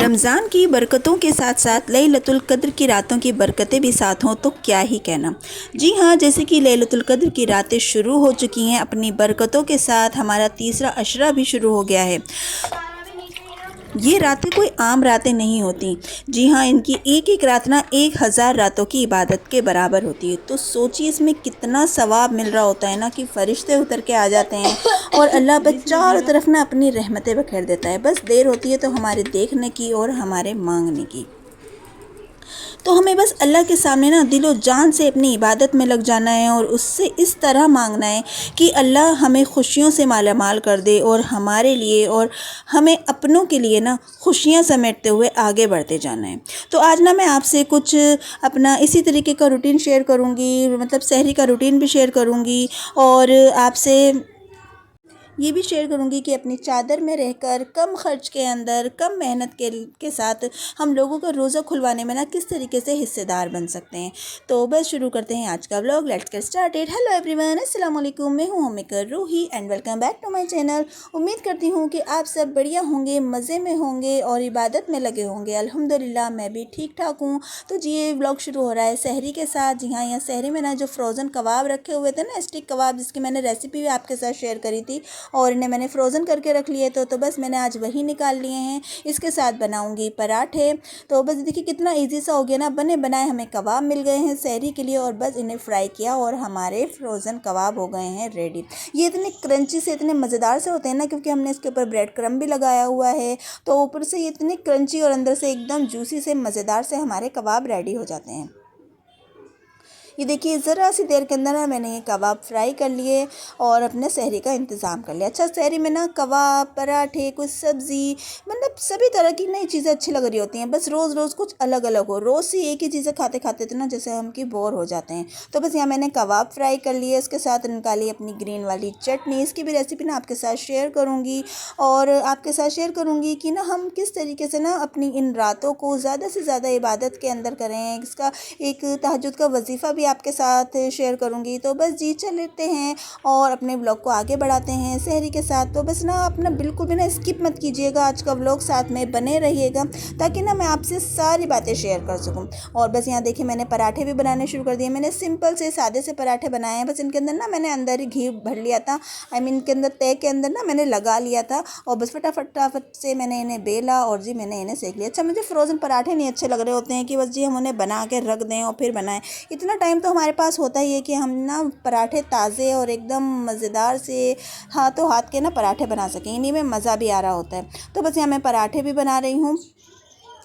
रमज़ान की बरकतों के साथ साथ लैलतुल क़द्र की रातों की बरकतें भी साथ हों तो क्या ही कहना। जी हाँ, जैसे कि लैलतुल क़द्र की रातें शुरू हो चुकी हैं, अपनी बरकतों के साथ हमारा तीसरा अशरा भी शुरू हो गया है। ये रातें कोई आम रातें नहीं होती। जी हाँ, इनकी एक एक रात ना 1000 रातों की इबादत के बराबर होती है। तो सोचिए इसमें कितना सवाब मिल रहा होता है ना कि फ़रिश्ते उतर के आ जाते हैं और अल्लाह बस चारों तरफ ना अपनी रहमतें बखेर देता है। बस देर होती है तो हमारे देखने की और हमारे मांगने की। तो हमें बस अल्लाह के सामने ना दिलो जान से अपनी इबादत में लग जाना है और उससे इस तरह मांगना है कि अल्लाह हमें खुशियों से मालामाल कर दे और हमारे लिए और हमें अपनों के लिए ना खुशियाँ समेटते हुए आगे बढ़ते जाना है। तो आज ना मैं आपसे कुछ अपना इसी तरीके का रूटीन शेयर करूँगी, मतलब सहरी का रूटीन भी शेयर करूँगी और आपसे ये भी शेयर करूँगी कि अपनी चादर में रहकर कम खर्च के अंदर कम मेहनत के साथ हम लोगों का रोज़ा खुलवाने में ना किस तरीके से हिस्सेदार बन सकते हैं। तो बस शुरू करते हैं आज का vlog. Let's get started. Hello everyone, अस्सलाम वालेकुम। मैं हूँ homemaker Roohi and welcome back to my channel. उम्मीद करती हूँ कि आप सब बढ़िया होंगे, मज़े में होंगे और इबादत में लगे होंगे। अल्हम्दुलिल्लाह मैं भी ठीक ठाक हूँ। तो जी ये व्लॉग शुरू हो रहा है सहरी के साथ। जी हाँ, यहाँ सहरी में ना जो फ्रोज़न कबाब रखे हुए थे ना, स्टिक कबाब, जिसकी मैंने रेसिपी भी आपके साथ शेयर करी थी और इन्हें मैंने फ़्रोज़न करके रख लिए। तो बस मैंने आज वही निकाल लिए हैं। इसके साथ बनाऊंगी पराठे। तो बस देखिए कितना इजी सा हो गया ना, बने बनाए हमें कबाब मिल गए हैं सहरी के लिए और बस इन्हें फ्राई किया और हमारे फ्रोज़न कबाब हो गए हैं रेडी। ये इतने क्रंची से, इतने मज़ेदार से होते हैं ना, क्योंकि हमने इसके ऊपर ब्रेड क्रम्ब भी लगाया हुआ है। तो ऊपर से ये इतने क्रंची और अंदर से एकदम जूसी से मज़ेदार से हमारे कबाब रेडी हो जाते हैं। ये देखिए ज़रा सी देर के अंदर ना मैंने ये कबाब फ्राई कर लिए और अपने सहरी का इंतज़ाम कर लिया। अच्छा, सहरी में ना कबाब, पराठे, कुछ सब्ज़ी, मतलब सभी तरह की नई चीज़ें अच्छी लग रही होती हैं। बस रोज़ रोज़ कुछ अलग अलग हो, रोज़ से एक ही चीज़ें खाते खाते तो ना जैसे हम कि बोर हो जाते हैं। तो बस यहाँ मैंने कबाब फ्राई कर लिए, उसके साथ निकाली अपनी ग्रीन वाली चटनी। इसकी भी रेसिपी ना आपके साथ शेयर करूँगी और आपके साथ शेयर करूँगी कि ना हम किस तरीके से ना अपनी इन रातों को ज़्यादा से ज़्यादा इबादत के अंदर करें। इसका एक तहज्जुद का वजीफ़ा भी आपके साथ शेयर करूंगी। तो बस जी चल लेते हैं और अपने ब्लॉग को आगे बढ़ाते हैं सहरी के साथ। तो बस ना अपना बिल्कुल भी ना स्किप मत कीजिएगा, आज का ब्लॉग साथ में बने रहिएगा ताकि ना मैं आपसे सारी बातें शेयर कर सकूं। और बस यहाँ देखिए मैंने पराठे भी बनाने शुरू कर दिए। मैंने सिंपल से सादे से पराठे बनाए हैं। बस इनके अंदर ना मैंने अंदर ही घी भर लिया था, इनके अंदर तय के अंदर ना मैंने लगा लिया था और बस फटाफट से मैंने इन्हें बेला और जी मैंने इन्हें सेक लिया। अच्छा, मुझे फ्रोज़न पराठे नहीं अच्छे लग रहे होते हैं कि बस जी हम उन्हें बना के रख दें और फिर बनाएं। इतना टाइम तो हमारे पास होता ही है कि हम ना पराठे ताज़े और एकदम मज़ेदार से हाथों हाथ के ना पराठे बना सकें। इन्हीं में मज़ा भी आ रहा होता है। तो बस यहाँ मैं पराठे भी बना रही हूँ।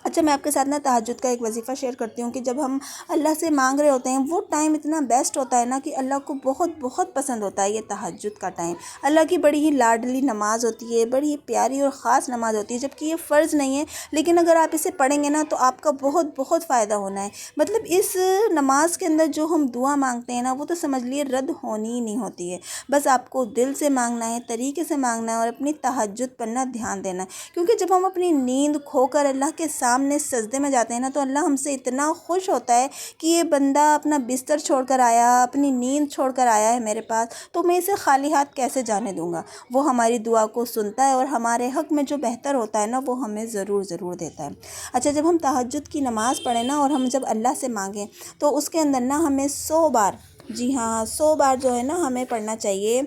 अच्छा, मैं आपके साथ ना तहज्जुद का एक वजीफ़ा शेयर करती हूँ कि जब हम अल्लाह से मांग रहे होते हैं वो टाइम इतना बेस्ट होता है ना कि अल्लाह को बहुत बहुत पसंद होता है ये तहज्जुद का टाइम। अल्लाह की बड़ी ही लाडली नमाज़ होती है, बड़ी ही प्यारी और ख़ास नमाज़ होती है, जबकि ये फ़र्ज़ नहीं है, लेकिन अगर आप इसे पढ़ेंगे ना तो आपका बहुत बहुत फ़ायदा होना है। मतलब इस नमाज के अंदर जो हम दुआ मांगते हैं ना वो तो समझ लिए रद्द होनी ही नहीं होती है। बस आपको दिल से मांगना है, तरीके से मांगना है और अपनी तहज्जुद पर ना ध्यान देना है। क्योंकि जब हम अपनी नींद खोकर अल्लाह के सामने सजदे में जाते हैं ना तो अल्लाह हमसे इतना खुश होता है कि ये बंदा अपना बिस्तर छोड़कर आया, अपनी नींद छोड़कर आया है मेरे पास, तो मैं इसे खाली हाथ कैसे जाने दूंगा। वो हमारी दुआ को सुनता है और हमारे हक में जो बेहतर होता है ना वो हमें ज़रूर देता है। अच्छा, जब हम तहज्जुद की नमाज़ पढ़ें ना और हम जब अल्लाह से मांगें तो उसके अंदर ना हमें 100 बार, जी हाँ 100 बार जो है ना हमें पढ़ना चाहिए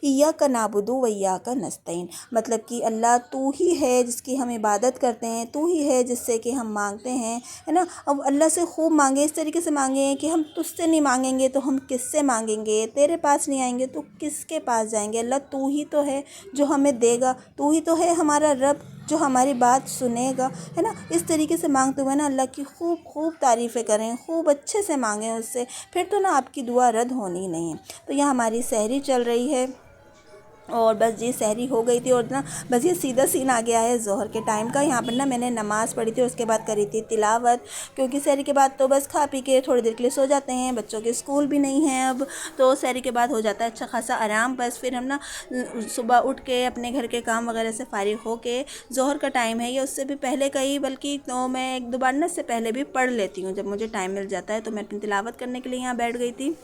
इय्याका नाबुदु व इय्याका नस्तईन। मतलब कि अल्लाह तू ही है जिसकी हम इबादत करते हैं, तू ही है जिससे कि हम मांगते हैं, है ना। अब अल्लाह से खूब मांगे, इस तरीके से मांगे कि हम तुझसे नहीं मांगेंगे तो हम किससे मांगेंगे, तेरे पास नहीं आएंगे तो किसके पास जाएंगे। अल्लाह तू ही तो है जो हमें देगा, तू ही तो है हमारा रब जो हमारी बात सुनेगा, है ना। इस तरीके से मांगते हुए ना अल्लाह की खूब खूब तारीफ़ें करें, खूब अच्छे से मांगें उससे, फिर तो ना आपकी दुआ रद्द होनी ही नहीं है। तो यहाँ हमारी सहरी चल रही है और बस ये सहरी हो गई थी और ना बस ये सीधा सीन आ गया है ज़ोहर के टाइम का। यहाँ पर ना मैंने नमाज़ पढ़ी थी और उसके बाद करी थी तिलावत, क्योंकि सहरी के बाद तो बस खा पी के थोड़ी देर के लिए सो जाते हैं, बच्चों के स्कूल भी नहीं हैं अब, तो सहरी के बाद हो जाता है अच्छा खासा आराम। बस फिर हम ना सुबह उठ के अपने घर के काम वगैरह से फ़ारिग हो के, ज़ोहर का टाइम है या उससे भी पहले कहीं, बल्कि तो मैं एक दो बार ना से पहले भी पढ़ लेती हूँ जब मुझे टाइम मिल जाता है। तो मैं अपनी तिलावत करने के लिए यहाँ बैठ गई थी।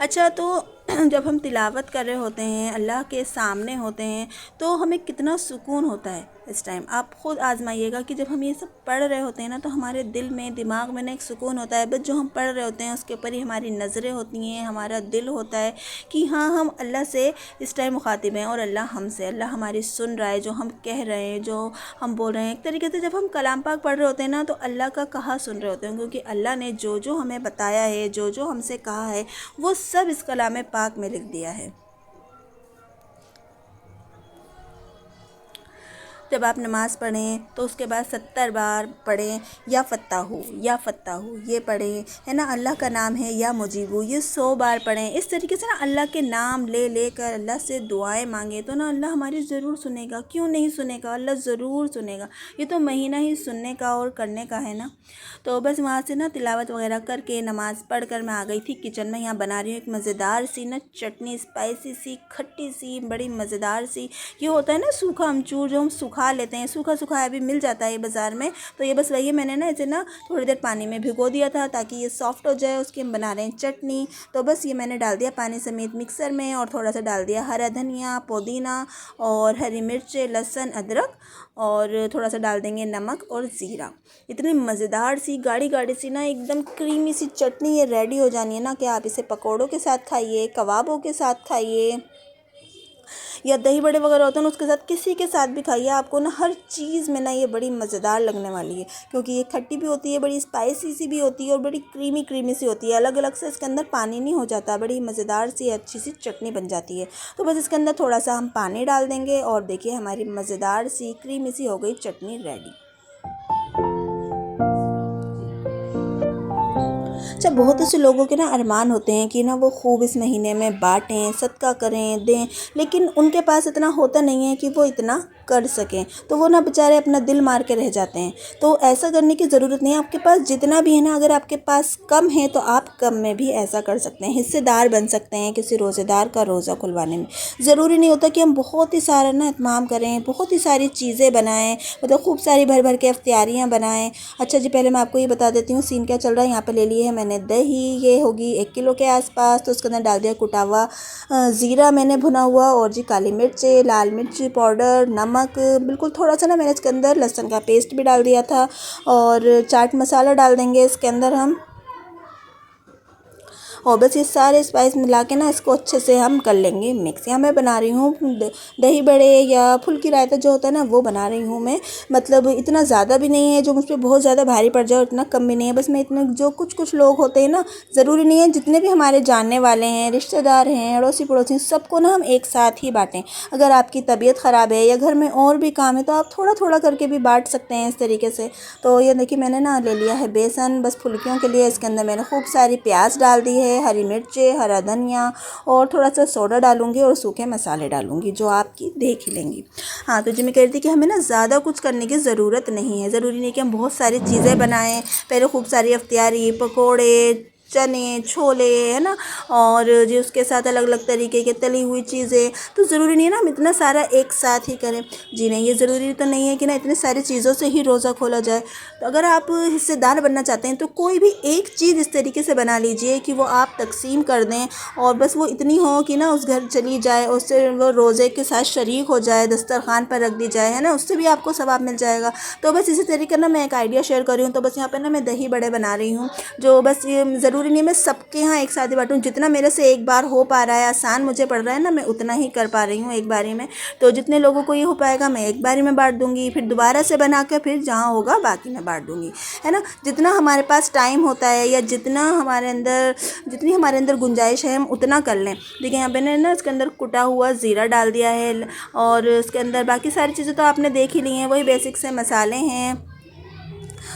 अच्छा, तो जब हम तिलावत कर रहे होते हैं, अल्लाह के सामने होते हैं, तो हमें कितना सुकून होता है। इस टाइम आप खुद आजमाइएगा कि जब हम ये सब पढ़ रहे होते हैं ना तो हमारे दिल में दिमाग में ना एक सुकून होता है। बस जो हम पढ़ रहे होते हैं उसके ऊपर ही हमारी नज़रें होती हैं, हमारा दिल होता है कि हाँ हम अल्लाह से इस टाइम मुखातिब हैं और अल्लाह हमसे, अल्लाह हमारी सुन रहा है, जो हम कह रहे हैं, जो हम बोल रहे हैं। एक तरीके से जब हम कलाम पाक पढ़ रहे होते हैं ना तो अल्लाह का कहा सुन रहे होते हैं, क्योंकि अल्लाह ने जो जो हमें बताया है, जो जो हमसे कहा है, वो सब इस कलाम पाक में लिख दिया है। जब आप नमाज़ पढ़ें तो उसके बाद 70 बार पढ़ें या फ़त्ताहू ये पढ़ें, है ना। अल्लाह का नाम है या मुजीबू, ये 100 बार पढ़ें। इस तरीके से ना अल्लाह के नाम ले लेकर अल्लाह से दुआएं मांगे तो ना अल्लाह हमारी ज़रूर सुनेगा। क्यों नहीं सुनेगा, अल्लाह ज़रूर सुनेगा। ये तो महीना ही सुनने का और करने का है ना। तो बस वहाँ से ना तिलावत वगैरह करके नमाज़ पढ़ कर मैं आ गई थी किचन में। यहाँ बना रही हूँ एक मज़ेदार सी ना चटनी, स्पाइसी सी, खट्टी सी, बड़ी मज़ेदार सी। ये होता है ना सूखा अमचूर, जो हम सुखा लेते हैं, सूखा सूखा अभी मिल जाता है बाज़ार में। तो ये बस वही मैंने ना इसे ना थोड़ी देर पानी में भिगो दिया था ताकि ये सॉफ्ट हो जाए। उसकी हम बना रहे हैं चटनी। तो बस ये मैंने डाल दिया पानी समेत मिक्सर में, और थोड़ा सा डाल दिया हरा धनिया, पुदीना और हरी मिर्च, लहसुन, अदरक, और थोड़ा सा डाल देंगे नमक और ज़ीरा। इतनी मज़ेदार सी गाढ़ी गाढ़ी सी ना एकदम क्रीमी सी चटनी ये रेडी हो जानी है ना कि आप इसे पकौड़ों के साथ खाइए, कबाबों के साथ खाइए, या दही बड़े वगैरह होते हैं उसके साथ, किसी के साथ भी खाइए। आपको ना हर चीज़ में ना ये बड़ी मज़ेदार लगने वाली है, क्योंकि ये खट्टी भी होती है, बड़ी स्पाइसी सी भी होती है और बड़ी क्रीमी क्रीमी सी होती है। अलग अलग से इसके अंदर पानी नहीं हो जाता, बड़ी मज़ेदार सी अच्छी सी चटनी बन जाती है। तो बस इसके अंदर थोड़ा सा हम पानी डाल देंगे और देखिए हमारी मज़ेदार सी क्रीमी सी हो गई चटनी रेडी। अच्छा, बहुत ऐसे लोगों के ना अरमान होते हैं कि ना वो खूब इस महीने में बाँटें, सदका करें, दें, लेकिन उनके पास इतना होता नहीं है कि वो इतना कर सकें। तो वो ना बेचारे अपना दिल मार के रह जाते हैं। तो ऐसा करने की ज़रूरत नहीं है। आपके पास जितना भी है ना, अगर आपके पास कम है तो आप कम में भी ऐसा कर सकते हैं, हिस्सेदार बन सकते हैं किसी रोज़ेदार का रोज़ा खुलवाने में। ज़रूरी नहीं होता कि हम बहुत ही सारा ना इत्माम करें, बहुत ही सारी चीज़ें बनाएं, मतलब खूब सारी भर भर के इफ्तियारियाँ बनाएं। अच्छा जी, पहले मैं आपको ये बता देती हूँ सीन क्या चल रहा है। यहाँ पे ले ली है मैंने दही, ये होगी 1 किलो के आसपास। तो उसके अंदर डाल दिया कुटा हुआ ज़ीरा मैंने भुना हुआ, और जी काली मिर्च, लाल मिर्च पाउडर, नमक, बिल्कुल थोड़ा सा ना मैंने इसके अंदर लहसुन का पेस्ट भी डाल दिया था, और चाट मसाला डाल देंगे इसके अंदर हम। और बस ये सारे स्पाइस मिला के ना इसको अच्छे से हम कर लेंगे मिक्स। यहाँ मैं बना रही हूँ दही बड़े या फुल्की रायता जो होता है ना वो बना रही हूँ मैं। मतलब इतना ज़्यादा भी नहीं है जो मुझ पर बहुत ज़्यादा भारी पड़ जाए, इतना कम भी नहीं है। बस मैं इतने जो कुछ कुछ लोग होते हैं ना, ज़रूरी नहीं है, जितने भी हमारे जानने वाले हैं, रिश्तेदार हैं, अड़ोसी पड़ोसी, सबको ना हम एक साथ ही बाँटें। अगर आपकी तबीयत ख़राब है या घर में और भी काम है तो आप थोड़ा थोड़ा करके भी बाँट सकते हैं इस तरीके से। तो ये देखिए मैंने ना ले लिया है बेसन बस फुल्कियों के लिए। इसके अंदर मैंने खूब सारी प्याज डाल दी है, हरी मिर्चें, हरा धनिया, और थोड़ा सा सोडा डालूंगी और सूखे मसाले डालूंगी जो आपकी देख ही लेंगी। हाँ, तो जी मैं कह रही थी कि हमें ना ज़्यादा कुछ करने की ज़रूरत नहीं है। ज़रूरी नहीं कि हम बहुत सारी चीज़ें बनाएं। पहले खूब सारी इफ्तियारी, पकोड़े, चने, छोले, है ना, और जी उसके साथ अलग अलग तरीके के तली हुई चीज़ें। तो ज़रूरी नहीं है ना हम इतना सारा एक साथ ही करें। जी नहीं, ये ज़रूरी तो नहीं है कि ना इतनी सारी चीज़ों से ही रोज़ा खोला जाए। तो अगर आप हिस्सेदार बनना चाहते हैं तो कोई भी एक चीज़ इस तरीके से बना लीजिए कि वो आप तकसीम कर दें, और बस वो इतनी हो कि ना उस घर चली जाए, उससे वो रोज़े के साथ शरीक हो जाए, दस्तरखान पर रख दी जाए, है ना, उससे भी आपको सवाब मिल जाएगा। तो बस इसी तरीके ना मैं एक आइडिया शेयर कर रही हूँ। तो बस यहाँ पर ना मैं दही बड़े बना रही हूँ, जो बस ये ज़रूरी नहीं मैं सबके यहाँ एक साथ ही बांटूँ। जितना मेरे से एक बार हो पा रहा है, आसान मुझे पड़ रहा है ना, मैं उतना ही कर पा रही हूँ एक बारी में। तो जितने लोगों को ये हो पाएगा मैं एक बारी में बांट दूँगी, फिर दोबारा से बना कर फिर जहाँ होगा बाकी मैं बांट दूँगी, है ना। जितना हमारे पास टाइम होता है या जितनी हमारे अंदर गुंजाइश है हम उतना कर लें। देखिए यहाँ मैंने ना इसके अंदर कुटा हुआ ज़ीरा डाल दिया है, और इसके अंदर बाकी सारी चीज़ें तो आपने देख ही ली हैं, वही बेसिक से मसाले हैं,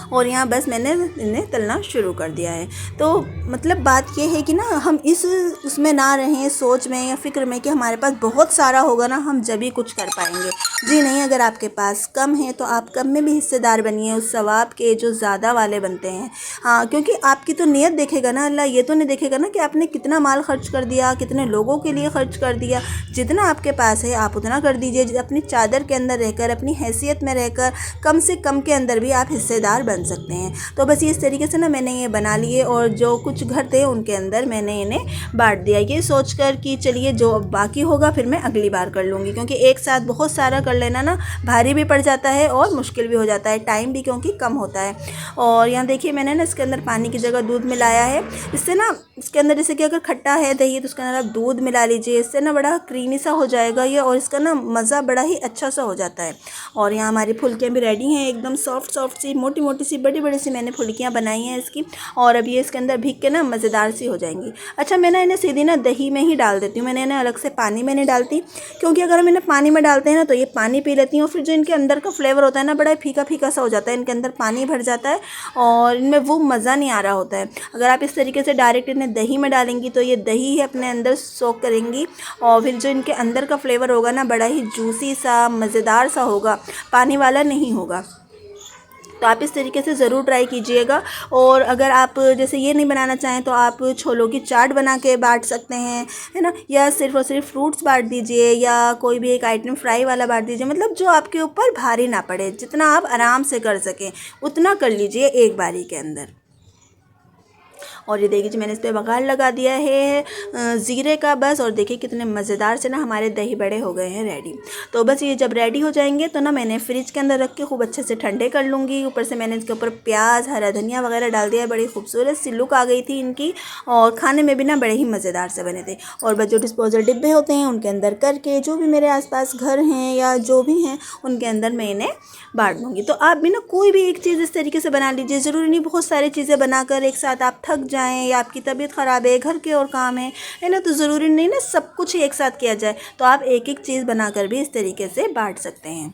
और यहाँ बस मैंने इन्हें तलना शुरू कर दिया है। तो मतलब बात ये है कि ना हम उसमें ना रहें, सोच में या फ़िक्र में कि हमारे पास बहुत सारा होगा ना हम जब ही कुछ कर पाएंगे। जी नहीं, अगर आपके पास कम है तो आप कम में भी हिस्सेदार बनिए उस सवाब के जो ज़्यादा वाले बनते हैं। हाँ, क्योंकि आपकी तो नीयत देखेगा ना अल्लाह, ये तो नहीं देखेगा ना कि आपने कितना माल खर्च कर दिया, कितने लोगों के लिए खर्च कर दिया। जितना आपके पास है आप उतना कर दीजिए। अपनी चादर के अंदर रहकर, अपनी हैसियत में रहकर, कम से कम के अंदर भी आप हिस्सेदार बार बन सकते हैं। तो बस ये इस तरीके से ना मैंने ये बना लिए और जो कुछ घर थे उनके अंदर मैंने इन्हें बांट दिया, ये सोचकर कि चलिए जो बाकी होगा फिर मैं अगली बार कर लूँगी, क्योंकि एक साथ बहुत सारा कर लेना ना भारी भी पड़ जाता है और मुश्किल भी हो जाता है, टाइम भी क्योंकि कम होता है। और यहाँ देखिए मैंने ना इसके अंदर पानी की जगह दूध मिलाया है। इससे ना इसके अंदर जैसे कि अगर खट्टा है दही तो उसके अंदर आप दूध मिला लीजिए, इससे ना बड़ा क्रीमी सा हो जाएगा ये और इसका ना मज़ा बड़ा ही अच्छा सा हो जाता है। और यहाँ हमारी फुल्कियाँ भी रेडी हैं, एकदम सॉफ्ट सॉफ्ट सी, मोटी मोटी सी, बड़ी बड़ी सी मैंने फुल्कियाँ बनाई हैं इसकी। और अब ये इसके अंदर भीग के ना मज़ेदार सी हो जाएंगी। अच्छा मैं ना इन्हें सीधी ना दही में ही डाल देती हूँ, मैंने इन्हें अलग से पानी में नहीं डालती, क्योंकि अगर हम इन्हें पानी में डालते हैं ना तो ये पानी पी लेती हैं और फिर जो इनके अंदर का फ्लेवर होता है ना बड़ा फीका फीका सा हो जाता है, इनके अंदर पानी भर जाता है और इनमें वो मज़ा नहीं आ रहा होता है। अगर आप इस तरीके से डायरेक्ट इन्हें दही में डालेंगी तो ये दही ही अपने अंदर सोक करेंगी और फिर जो इनके अंदर का फ्लेवर होगा ना बड़ा ही जूसी सा मज़ेदार सा होगा, पानी वाला नहीं होगा। तो आप इस तरीके से ज़रूर ट्राई कीजिएगा। और अगर आप जैसे ये नहीं बनाना चाहें तो आप छोलों की चाट बना के बांट सकते हैं, है ना, या सिर्फ और सिर्फ फ्रूट्स बांट दीजिए या कोई भी एक आइटम फ्राई वाला बांट दीजिए, मतलब जो आपके ऊपर भारी ना पड़े, जितना आप आराम से कर सकें उतना कर लीजिए एक बारी के अंदर। और ये देखिए मैंने इस पर बघार लगा दिया है ज़ीरे का बस, और देखिए कितने मज़ेदार से ना हमारे दही बड़े हो गए हैं रेडी। तो बस ये जब रेडी हो जाएंगे तो ना मैंने फ्रिज के अंदर रख के खूब अच्छे से ठंडे कर लूँगी। ऊपर से मैंने इसके ऊपर प्याज, हरा धनिया वगैरह डाल दिया है, बड़ी खूबसूरत सी लुक आ गई थी इनकी और खाने में भी ना बड़े ही मज़ेदार से बने थे। और बस जो डिस्पोजल डिब्बे होते हैं उनके अंदर करके जो भी मेरे आसपास घर हैं या जो भी हैं उनके अंदर मैं इन्हें बांट दूँगी। तो आप भी ना कोई भी एक चीज़ इस तरीके से बना लीजिए, ज़रूरी नहीं बहुत सारी चीज़ें बनाकर एक साथ आप थक जाएँ या आपकी तबीयत ख़राब है, घर के और काम है ना, तो ज़रूरी नहीं ना सब कुछ ही एक साथ किया जाए। तो आप एक एक चीज़ बनाकर भी इस तरीके से बांट सकते हैं।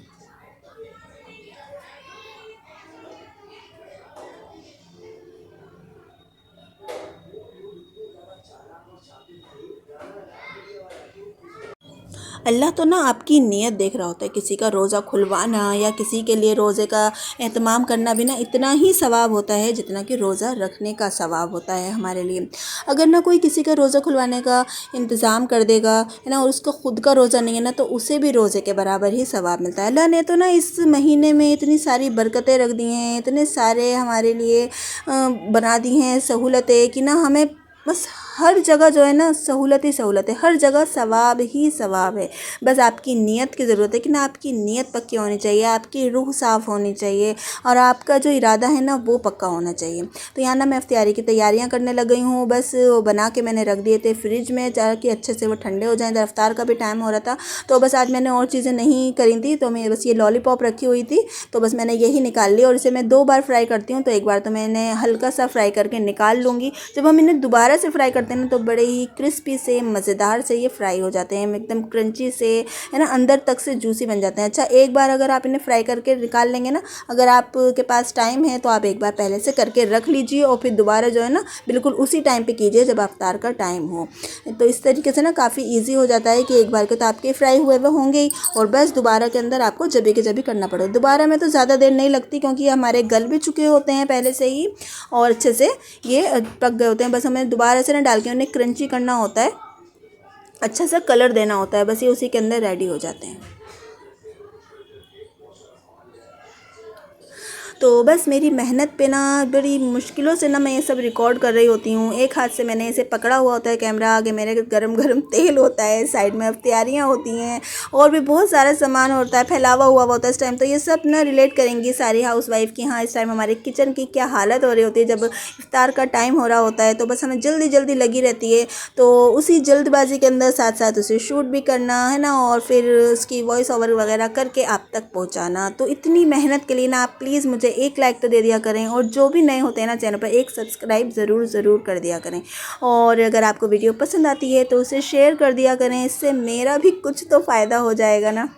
अल्लाह तो ना आपकी नीयत देख रहा होता है, किसी का रोज़ा खुलवाना या किसी के लिए रोज़े का एहतमाम करना भी ना इतना ही सवाब होता है जितना कि रोज़ा रखने का सवाब होता है हमारे लिए। अगर ना कोई किसी का रोज़ा खुलवाने का इंतज़ाम कर देगा, है ना, और उसका ख़ुद का रोज़ा नहीं है ना, तो उसे भी रोज़े के बराबर ही सवाब मिलता है। अल्लाह ने तो ना इस महीने में इतनी सारी बरकतें रख दी हैं, इतने सारे हमारे लिए बना दी हैं सहूलतें कि ना हमें बस हर जगह जो है ना सहूलत ही सहूलत है, हर जगह सवाब ही सवाब है। बस आपकी नीयत की ज़रूरत है कि ना आपकी नीयत पक्की होनी चाहिए, आपकी रूह साफ़ होनी चाहिए और आपका जो इरादा है ना वो पक्का होना चाहिए। तो यहाँ ना मैं इफ्तियारी की तैयारियाँ करने लग गई हूँ। बस वो बना के मैंने रख दिए थे फ्रिज में ताकि अच्छे से वो ठंडे हो जाएँ। इफ्तार का भी टाइम हो रहा था तो बस आज मैंने और चीज़ें नहीं करी थी, तो मैं बस ये लॉलीपॉप रखी हुई थी तो बस मैंने यही निकाल लिया और इसे मैं 2 बार फ्राई करती हूँ। तो एक बार तो मैंने हल्का सा फ्राई करके निकाल लूँगी, जब हम इन्हें दोबारा से फ्राई करते हैं ना तो बड़े ही क्रिस्पी से मज़ेदार से ये फ्राई हो जाते हैं, एकदम क्रंची से, है ना, अंदर तक से जूसी बन जाते हैं। अच्छा एक बार अगर आप इन्हें फ्राई करके निकाल लेंगे ना, अगर आपके पास टाइम है तो आप एक बार पहले से करके रख लीजिए और फिर दोबारा जो है ना बिल्कुल उसी टाइम पे कीजिए जब इफ्तार का टाइम हो। तो इस तरीके से ना काफ़ी ईजी हो जाता है कि एक बार के तो आपके फ्राई हुए हुए होंगे ही और बस दोबारा के अंदर आपको जबी के जबी करना पड़ेगा। दोबारा में तो ज़्यादा देर नहीं लगती क्योंकि ये हमारे गल भी चुके होते हैं पहले से ही और अच्छे से ये पक गए होते हैं। बस हमें दोबारा से ना डाल के उन्हें क्रंची करना होता है, अच्छा सा कलर देना होता है, बस ये उसी के अंदर रेडी हो जाते हैं। तो बस मेरी मेहनत पे ना बड़ी मुश्किलों से ना मैं ये सब रिकॉर्ड कर रही होती हूँ। एक हाथ से मैंने इसे पकड़ा हुआ होता है कैमरा, आगे मेरे गरम गरम तेल होता है, साइड में तैयारियाँ होती हैं और भी बहुत सारा सामान होता है, फैलावा हुआ होता है इस टाइम। तो ये सब ना रिलेट करेंगी सारी हाउसवाइफ की, हाँ इस टाइम हमारे किचन की क्या हालत हो रही होती है जब इफ्तार का टाइम हो रहा होता है। तो बस हमें जल्दी जल्दी लगी रहती है, तो उसी जल्दबाजी के अंदर साथ साथ उसे शूट भी करना है ना और फिर उसकी वॉइस ओवर वगैरह करके आप तक पहुँचाना। तो इतनी मेहनत के लिए ना आप प्लीज़ मुझे एक लाइक तो दे दिया करें और जो भी नए होते हैं ना चैनल पर एक सब्सक्राइब ज़रूर कर दिया करें। और अगर आपको वीडियो पसंद आती है तो उसे शेयर कर दिया करें, इससे मेरा भी कुछ तो फ़ायदा हो जाएगा ना।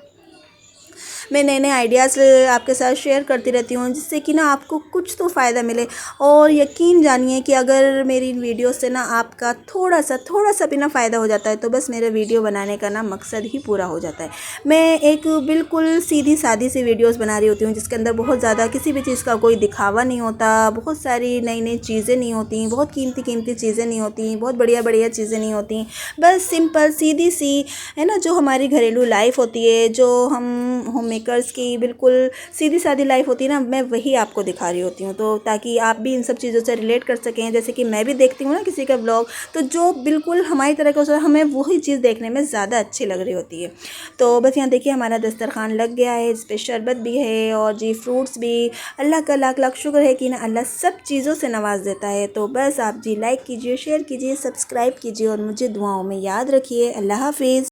मैं नए नए आइडियाज़ आपके साथ शेयर करती रहती हूँ जिससे कि ना आपको कुछ तो फ़ायदा मिले। और यकीन जानिए कि अगर मेरी इन वीडियो से ना आपका थोड़ा सा भी ना फ़ायदा हो जाता है तो बस मेरे वीडियो बनाने का ना मकसद ही पूरा हो जाता है। मैं एक बिल्कुल सीधी सादी सी वीडियोज़ बना रही होती हूँ जिसके अंदर बहुत ज़्यादा किसी भी चीज़ का कोई दिखावा नहीं होता, बहुत सारी नई नई चीज़ें नहीं होती, बहुत कीमती चीज़ें नहीं होती, बहुत बढ़िया चीज़ें नहीं होती, बस सिंपल सीधी सी, है ना, जो हमारी घरेलू लाइफ होती है, जो हम होम मेकर्स की बिल्कुल सीधी सादी लाइफ होती है ना, मैं वही आपको दिखा रही होती हूँ, तो ताकि आप भी इन सब चीज़ों से रिलेट कर सकें। जैसे कि मैं भी देखती हूँ ना किसी का ब्लॉग, तो जो बिल्कुल हमारी तरह का होता है, हमें वही चीज़ देखने में ज़्यादा अच्छी लग रही होती है। तो बस यहाँ देखिए हमारा दस्तरखान लग गया है, इस पे शरबत भी है और जी फ्रूट्स भी। अल्लाह का लाख लाख शुक्र है कि ना अल्लाह सब चीज़ों से नवाज देता है। तो बस आप जी लाइक कीजिए, शेयर कीजिए, सब्सक्राइब कीजिए और मुझे दुआओं में याद रखिए। अल्लाह हाफिज़।